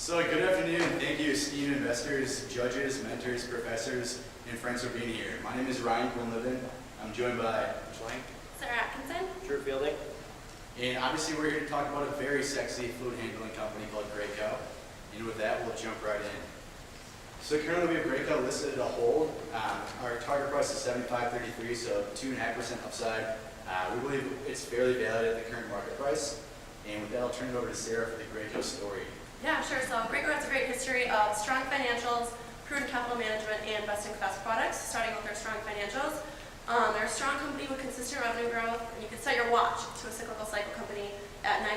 So good afternoon, and thank you esteemed investors, judges, mentors, professors, and friends for being here. My name is Ryan Quinlivan. I'm joined by Schlank, Sarah Atkinson. Drew Fielding. and obviously we're here to talk about a very sexy fluid handling company called Graco. And with that, we'll jump right in. So currently we have Graco listed at a hold. Our target price is $75.33, so 2.5% upside. We believe it's fairly valued at the current market price. And with that, I'll turn it over to Sarah for the Graco story. Yeah, sure. So Graco has a great history of strong financials, prudent capital management, and best-in-class products. Starting with their strong financials, they're a strong company with consistent revenue growth, and you can set your watch to a cyclical cycle company at 9%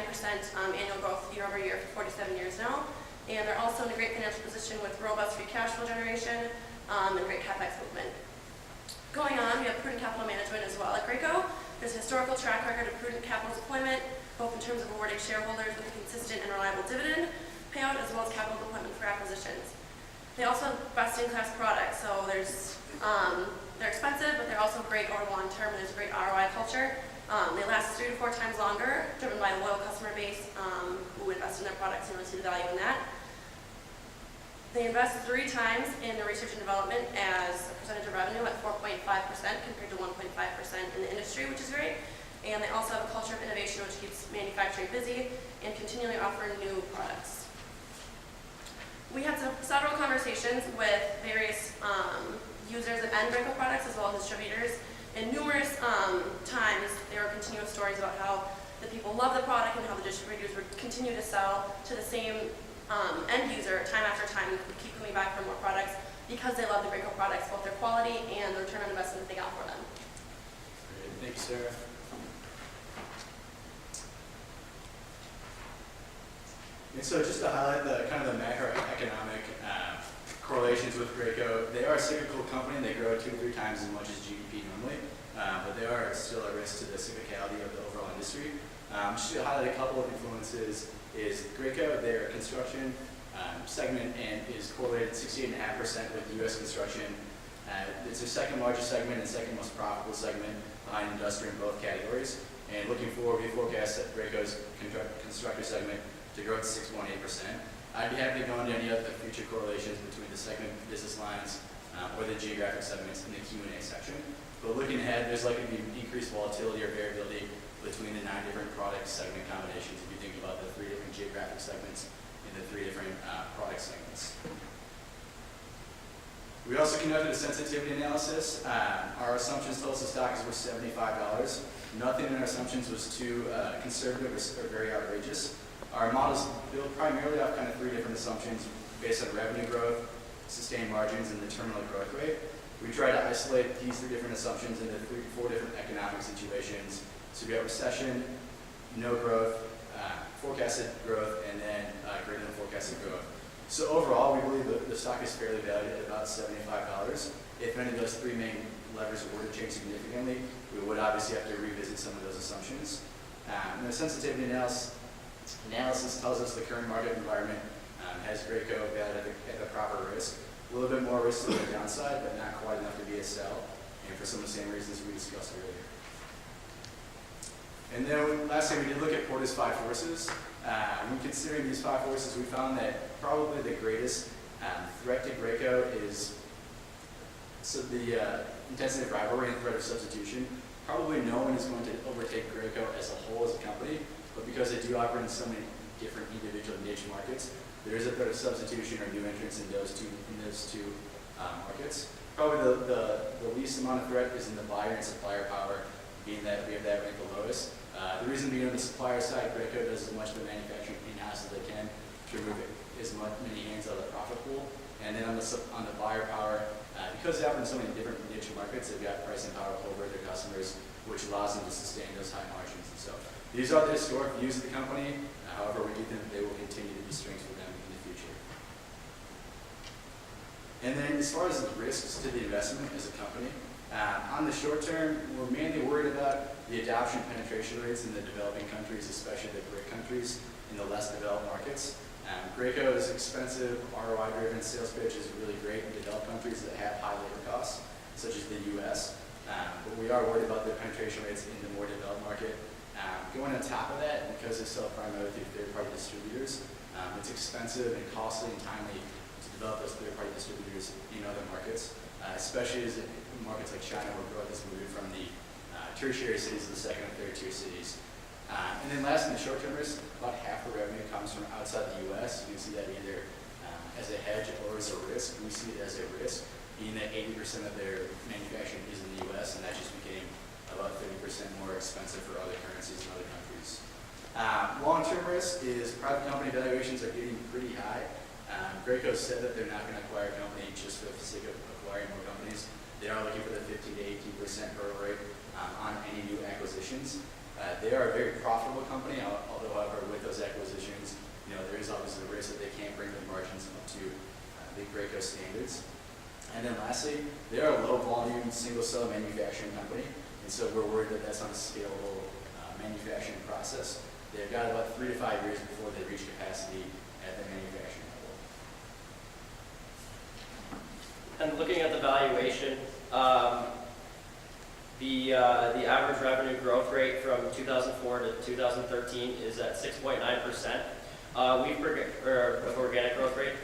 annual growth year over year for 47 years now. And they're also in a great financial position with robust free cash flow generation and great capex movement. Going on, we have prudent capital management as well at Graco. There's a historical track record of prudent capital deployment, both in terms of rewarding shareholders with a consistent and reliable dividend payout, as well as capital deployment for acquisitions. They also have best-in-class products, so they're expensive, but they're also great over the long term, and there's a great ROI culture. They last 3 to 4 times longer, driven by a loyal customer base who invest in their products and really see the value in that. They invest 3 times in the research and development as a percentage of revenue at 4.5% compared to 1.5% in the industry, which is great. And they also have a culture of innovation which keeps manufacturing busy and continually offer new products. We had several conversations with various users of end Graco products as well as distributors, and numerous times there were continuous stories about how the people love the product and how the distributors would continue to sell to the same end user time after time, and would keep coming back for more products because they love the Graco products, both their quality and the return on investment that they got for them. Great. Thank you, Sarah. And so just to highlight the kind of the macroeconomic correlations with Graco, they are a cyclical company and they grow 2 to 3 times as much as GDP normally, but they are still a risk to the cyclicality of the overall industry. Just to highlight a couple of influences is Graco, their construction segment and is correlated 68.5% with U.S. construction. It's their second largest segment and second most profitable segment behind industry in both categories. And looking forward, we forecast that Graco's constructor segment to grow at 6.8%. I'd be happy to go into any other future correlations between the segment business lines or the geographic segments in the Q&A section. But looking ahead, there's likely to be increased volatility or variability between the 9 different product segment combinations if you think about the 3 different geographic segments and the 3 different product segments. We also conducted a sensitivity analysis. Our assumptions told us the stock is worth $75. Nothing in our assumptions was too conservative or very outrageous. Our model is built primarily off kind of 3 different assumptions based on revenue growth, sustained margins, and the terminal growth rate. We try to isolate these 3 different assumptions into 3 to 4 different economic situations. So we have recession, no growth, forecasted growth, and then greater than forecasted growth. So overall, we believe that the stock is fairly valued at about $75. If any of those 3 main levers were to change significantly, we would obviously have to revisit some of those assumptions. And the sensitivity analysis tells us the current market environment has Graco valued at the proper risk. A little bit more risk to the downside, but not quite enough to be a sell, and for some of the same reasons we discussed earlier. And then lastly, we did look at Porter's 5 forces. When considering these 5 forces, we found that probably the greatest threat to Graco is the intensity of rivalry and threat of substitution. Probably no one is going to overtake Graco as a whole as a company, but because they do operate in so many different individual niche markets, there is a threat of substitution or new entrants in those two markets. Probably the least amount of threat is in the buyer and supplier power, being that we have that ranked the lowest. The reason being on the supplier side, Graco does as much of the manufacturing in-house as they can to remove as many hands out of the profit pool. And then on the buyer power, because they operate in so many different niche markets, they've got pricing power over their customers, which allows them to sustain those high margins. And so these are the historic views of the company. However, we do think that they will continue to be strengths for them in the future. And then as far as the risks to the investment as a company, on the short term, we're mainly worried about the adoption penetration rates in the developing countries, especially the BRIC countries in the less developed markets. Graco's expensive, ROI-driven sales pitch is really great in developed countries that have high labor costs, such as the U.S. But we are worried about the penetration rates in the more developed market Going on top of that, because they sell primarily through third-party distributors, it's expensive and costly and timely to develop those third-party distributors in other markets, especially as in markets like China, where growth is moving from the tertiary cities to the second and third tier cities. And then last, in the short-term risk, about half the revenue comes from outside the U.S. You can see that either as a hedge or as a risk. We see it as a risk, being that 80% of their manufacturing is in the U.S., and that just became about 30% more expensive for other currencies in other countries. Long-term risk is private company valuations are getting pretty high. Graco said that they're not going to acquire a company just for the sake of acquiring more companies. They are looking for the 15 to 18% hurdle rate on any new acquisitions. They are a very profitable company, although, however, with those acquisitions, there is obviously the risk that they can't bring their margins up to the Graco standards. And then lastly, they are a low-volume, single-cell manufacturing company. And so we're worried that that's not a scalable manufacturing process. They've got about 3 to 5 years before they reach capacity at the manufacturing level. And looking at the valuation, the average revenue growth rate from 2004 to 2013 is at 6.9%. Of organic growth rate.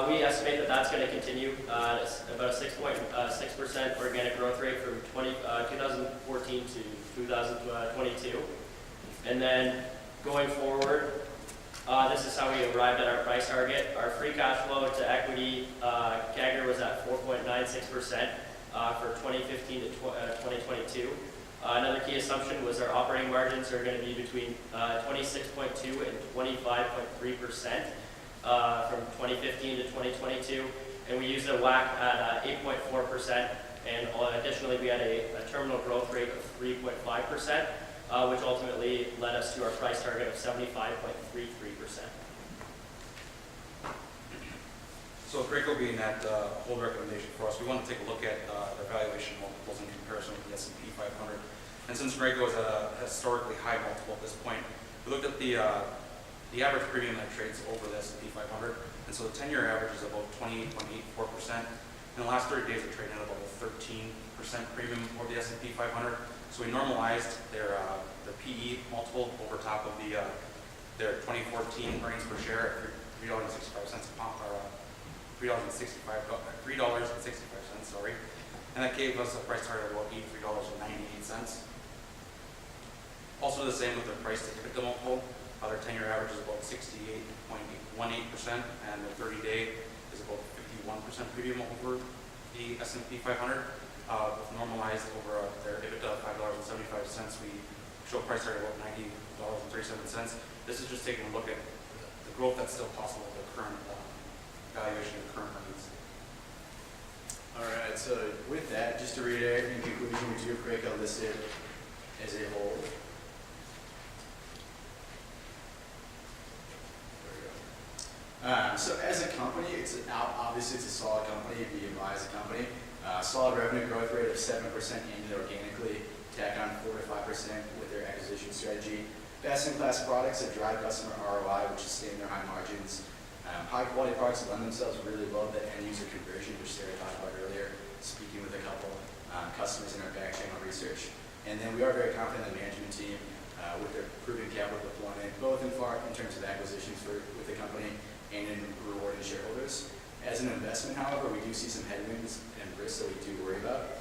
We estimate that that's going to continue about a 6.6% organic growth rate from 2014 to 2022. And then going forward, this is how we arrived at our price target. Our free cash flow to equity CAGR was at 4.96% for 2015 to 2022. Another key assumption was our operating margins are going to be between 26.2 and 25.3% from 2015 to 2022, and we used a WACC at 8.4%, and additionally we had a terminal growth rate of 3.5%, which ultimately led us to our price target of 75.33%. So Graco being that hold recommendation for us, we want to take a look at the valuation multiples in comparison with the S&P 500. And since Graco is a historically high multiple at this point, we looked at the average premium that trades over the S&P 500. And so the 10-year average is about 28.84%. In the last 30 days, it traded at about a 13% premium over the S&P 500. So we normalized their the PE multiple over top of their 2014 earnings per share at $3.65 a pound, or $3.65, sorry. And that gave us a price target of about $83.98. Also the same with their price to EBITDA multiple. Their 10-year average is about 68.18%, and their 30-day is about 51% premium over the S&P 500. With normalized over their EBITDA of $5.75, we show a price target of about $90.37. This is just taking a look at the growth that's still possible with the current valuation of current earnings. All right, so with that, just to reiterate, in conclusion, we do have Graco listed as a whole. So as a company, obviously it's a solid company. BMI is a company. Solid revenue growth rate of 7% annually organically, tack on 4 to 5% with their acquisition strategy. Best-in-class products that drive customer ROI, which sustain their high margins. High-quality products lend themselves really well to end-user conversion, which Sarah talked about earlier, speaking with a couple customers in our back channel research. And then we are very confident in the management team with their proven capital deployment, both in terms of acquisitions with the company and in rewarding shareholders. As an investment, however, we do see some headwinds and risks that we do worry about,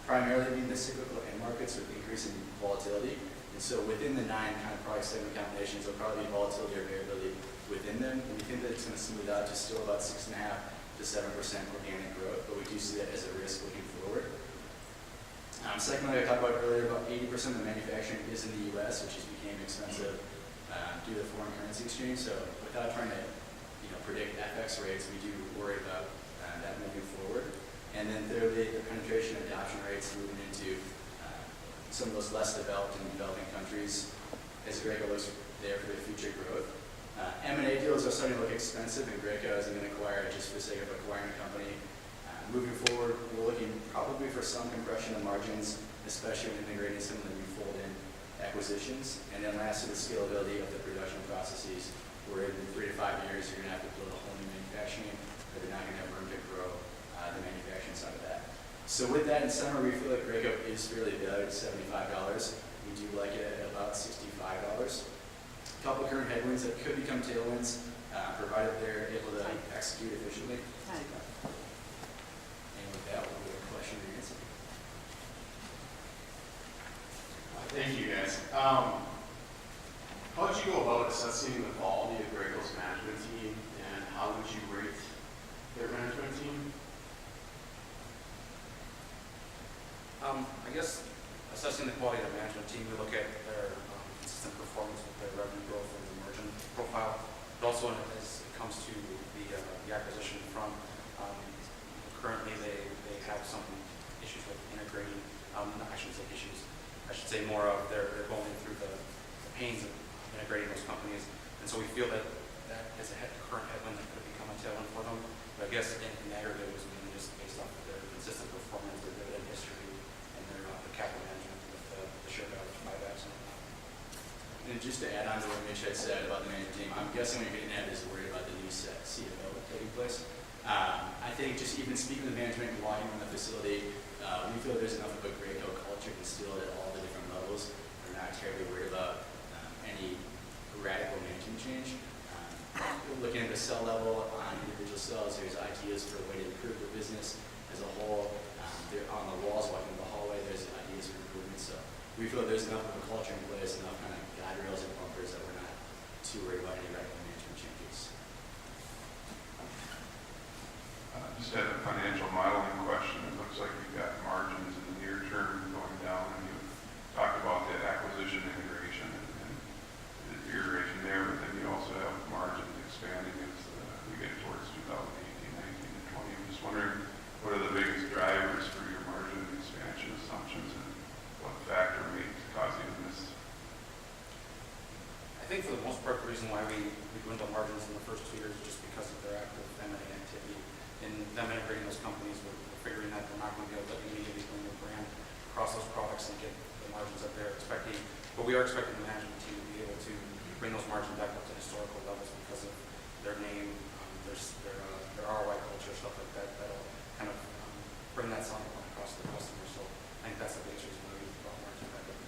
primarily being the cyclical end markets with increasing volatility. And so within the 9 kind of product segment combinations, there'll probably be volatility or variability within them. And we think that it's going to smooth out to still about 6.5 to 7% organic growth, but we do see that as a risk looking forward. Secondly, I talked about earlier, about 80% of the manufacturing is in the U.S., which has became expensive due to foreign currency exchange. So without trying to predict FX rates, we do worry about that moving forward. And then thirdly, the penetration and adoption rates moving into some of those less developed and developing countries as Graco looks there for their future growth. M&A deals are starting to look expensive, and Graco isn't going to acquire it just for the sake of acquiring a company. Moving forward, we're looking probably for some compression of margins, especially when integrating some of the new fold-in acquisitions. And then lastly, the scalability of the production processes, where in 3 to 5 years, you're going to have to build a whole new manufacturing, or they're not going to have room to grow the manufacturing side of that. So with that, in summary, we feel like Graco is fairly valued at $75. We do like it at about $65. A couple of current headwinds that could become tailwinds, provided they're able to execute efficiently. And with that, we'll go to question and answer. Thank you, guys. How would you go about assessing the quality of Graco's management team, and how would you rate their management team? I guess assessing the quality of the management team, we look at their consistent performance with their revenue growth and the margin profile, but also as it comes to the acquisition front. Currently, they have some issues with integrating. I shouldn't say issues. I should say more of they're going through the pains of integrating those companies, and so we feel that is a current headwind that could become a tailwind for them. But I guess in aggregate, it was mainly just based off of their consistent performance, their dividend history, and their capital management with the share buybacks and whatnot. And just to add on to what Mitch had said about the management team, I'm guessing what you're getting at is worried about the new CFO taking place. I think just even speaking to the management and while you're in the facility, we feel there's enough of a Graco culture instilled at all the different levels. We're not terribly worried about any radical management change. Looking at the cell level on individual cells, there's ideas for a way to improve the business as a whole. They're on the walls, walking in the hallway, there's ideas for improvement. So we feel there's enough of a culture in place, enough kind of guide rails and bumpers that we're not too worried about any radical management changes. Just had a financial modeling question. It looks like you've got margins in the near term going down, and you talked about the acquisition integration and the iteration there, but then you also have margins expanding as we get towards 2018, 19, and 20. I'm just wondering, what are the biggest drivers for your margin expansion assumptions, and what factor may cause you to miss? I think for the most part, the reason why we dwindle margins in the first 2 years is just because of their active M&A activity. In them integrating those companies, we're figuring that they're not going to be able to immediately bring their brand across those products and get the margins that they're expecting. But we are expecting the management team to be able to bring those margins back up to historical levels because of their name, their ROI culture, stuff like that. That'll kind of bring that selling point across to the customer. So I think that's the biggest reason why we brought margins back up in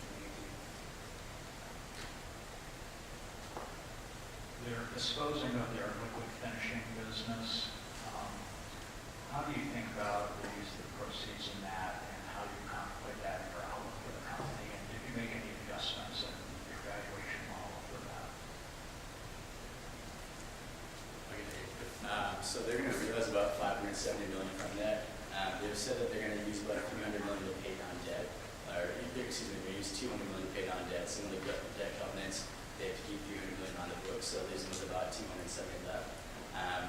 2018. They're disposing of their liquid finishing business. How do you think about the use of the proceeds in that, and how do you contemplate that in your outlook for the company? And did you make any adjustments in your valuation model for that? So they're going to realize about $570 million from that. They've said that they're going to use about $300 million to pay down debt, or excuse me, they're going to use $200 million to pay down debt. Some of the debt covenants, they have to keep $300 million on the books, so leaves them with about $270 left.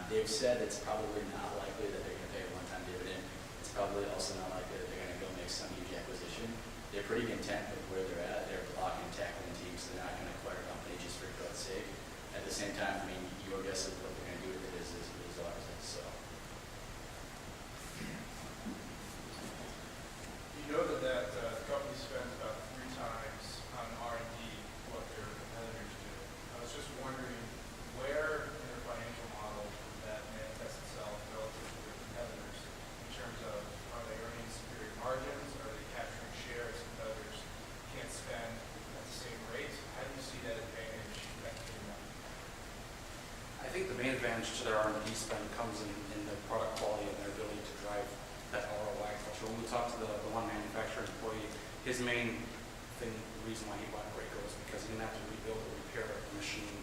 They've said it's probably not likely that they're going to pay a one-time dividend. It's probably also not likely that they're going to go make some huge acquisition. They're pretty content with where they're at. They're blocking and tackling teams. They're not going to acquire a company just for growth's sake. At the same time, I mean, your guess of what they're going to do with it is ours. So. You noted that the company spends about 3 times on R&D what their competitors do. I was just wondering where in their financial model does that manifest itself relative to their competitors in terms of, are they earning superior margins? Are they capturing shares competitors can't spend at the same rate? How do you see that advantage benefiting them? I think the main advantage to their R&D spend comes in the product quality and their ability to drive that ROI culture. When we talk to the one manufacturer employee, his main reason why he bought Graco is because he didn't have to rebuild or repair a machine,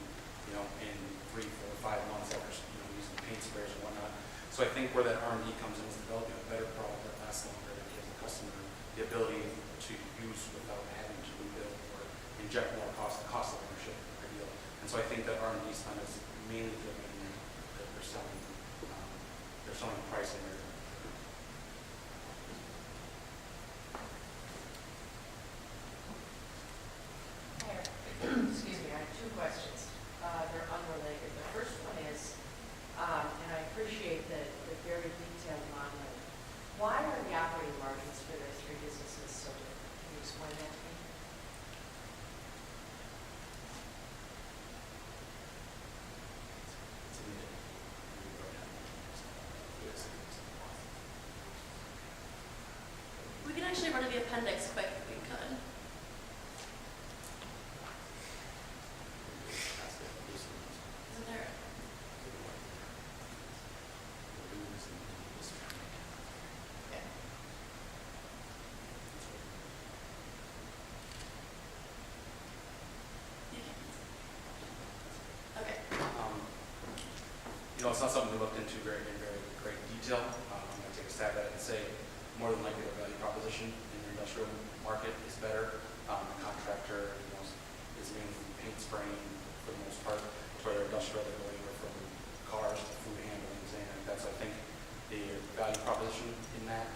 in 3, 4, 5 months after, using paint sprayers and whatnot. So I think where that R&D comes in is developing a better product that lasts longer, that gives the customer the ability to use without having to rebuild or inject more cost of ownership ideal. And so I think that R&D spend is mainly driven in their selling price and their Excuse me, I have 2 questions. They're unrelated. The first one is, and I appreciate the very detailed modeling, why are the operating margins for those 3 businesses so different? Can you explain that to me? No, it's not something we looked into in very great detail. I'm going to take a stab at it and say more than likely the value proposition in the industrial market is better. The contractor, is mainly paint spraying for the most part. For their industrial, they're going anywhere from cars to food handling, and that's, I think, the value proposition in that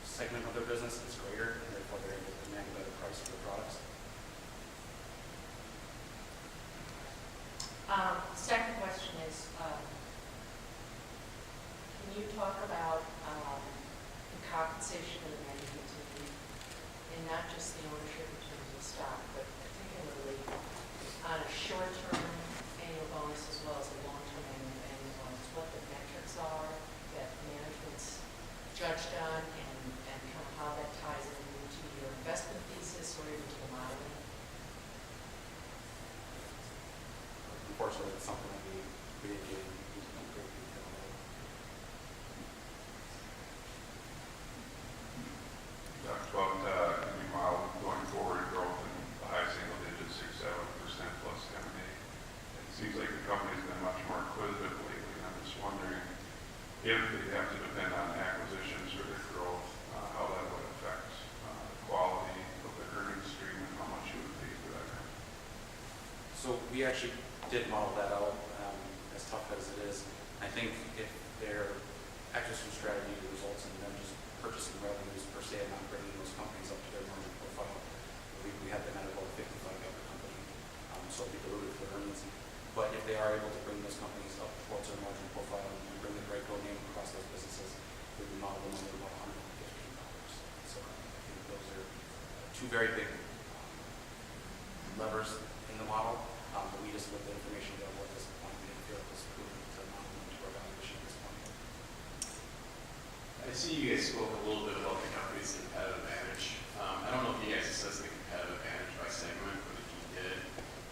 segment of their business is greater, and therefore they're able to command a better price for their products. Second question is, can you talk about the compensation of the management team, and not just the ownership in terms of stock, but particularly on a short-term annual bonus as well as a long-term annual bonus, what the metrics are that management's judged on, and kind of how that ties into your investment thesis or even to the modeling? Unfortunately, it's something that we didn't get into great detail about. You talked about new model going forward, growth in the high single digits, 6-7% plus M&A. It seems like the company's been much more acquisitive lately, and I'm just wondering if they have to depend on acquisitions for their growth, how that would affect the quality of the earnings stream and how much you would pay for that. So we actually did model that out, as tough as it is. I think if their acquisition strategy results in them just purchasing revenues per se and not bringing those companies up to their margin profile, we have them at about 55 of the company, so it'll be diluted for earnings. But if they are able to bring those companies up towards their margin profile and bring the Graco name across those businesses, we would model them over about $115. So I think those are two very big levers in the model. But we just looked at information available at this point. We didn't feel it was prudent to model them to our valuation at this point. I see you guys spoke a little bit about the company's competitive advantage. I don't know if you guys assessed the competitive advantage by segment, but if you did,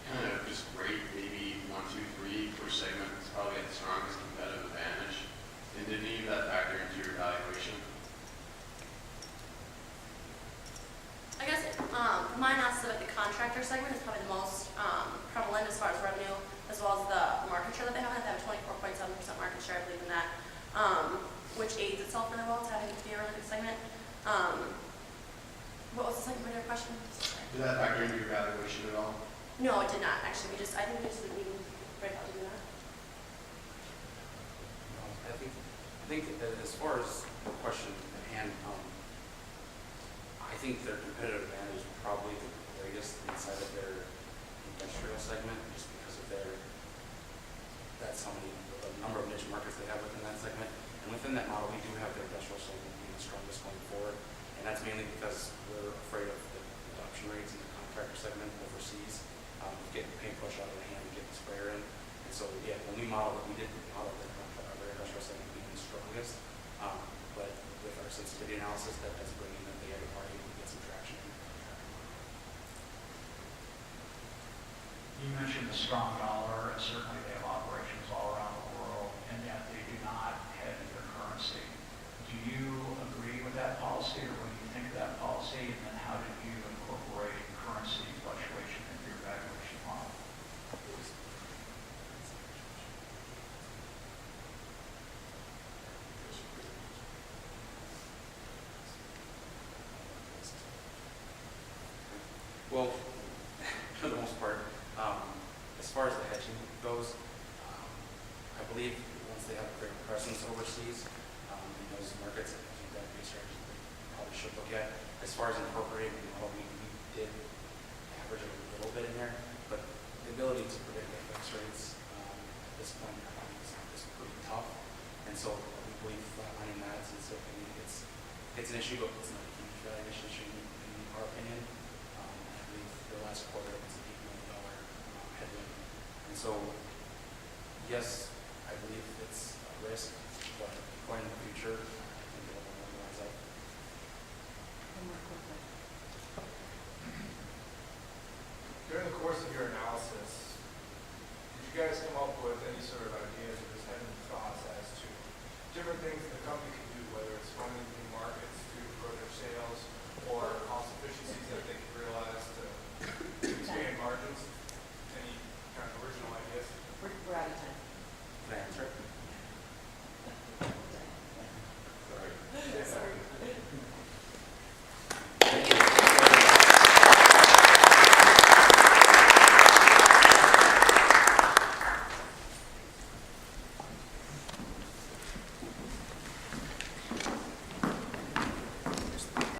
kind of just rate maybe 1, 2, 3 per segment is probably at the strongest competitive advantage. And did any of that factor into your evaluation? I guess my analysis of the contractor segment is probably the most prevalent as far as revenue, as well as the market share that they have. They have 24.7% market share, I believe in that, which aids itself really well to having to be a really good segment. What was the second part of your question? Did that factor into your evaluation at all? No, it did not, actually. I think we just didn't even break out to do that. I think as far as the question at hand, I think their competitive advantage is probably the greatest inside of their industrial segment, just because of the number of niche markets they have within that segment. And within that model, we do have their industrial segment being the strongest going forward. And that's mainly because we're afraid of the adoption rates in the contractor segment overseas, getting paint brush out of the hand and getting the sprayer in. And so, yeah, when we modeled it, we did model their industrial segment being the strongest. But with our sensitivity analysis, that's bringing that they are able to get some traction in the contractor market. You mentioned the strong dollar, and certainly they have operations all around the world, and yet they do not hedge their currency. Do you agree with that policy, or what do you think of that policy, and then how did you incorporate currency fluctuation into your valuation model? Well, for the most part, as far as the hedging goes, I believe once they have a great presence overseas in those markets, I think that would be a strategy that we probably should look at. As far as incorporating the model, we did average a little bit in there, but the ability to predict FX rates at this point I think is pretty tough. And so we believe flatlining that, since it's an issue, but it's not a huge valuation issue in our opinion. I believe the last quarter it was an $8 million headwind. And so, yes, I believe it's a risk, but going in the future, I think it will normalize out. During the course of your analysis, did you guys come up with any sort of ideas or just have any thoughts as to different things the company can do, whether it's funding new markets to further sales or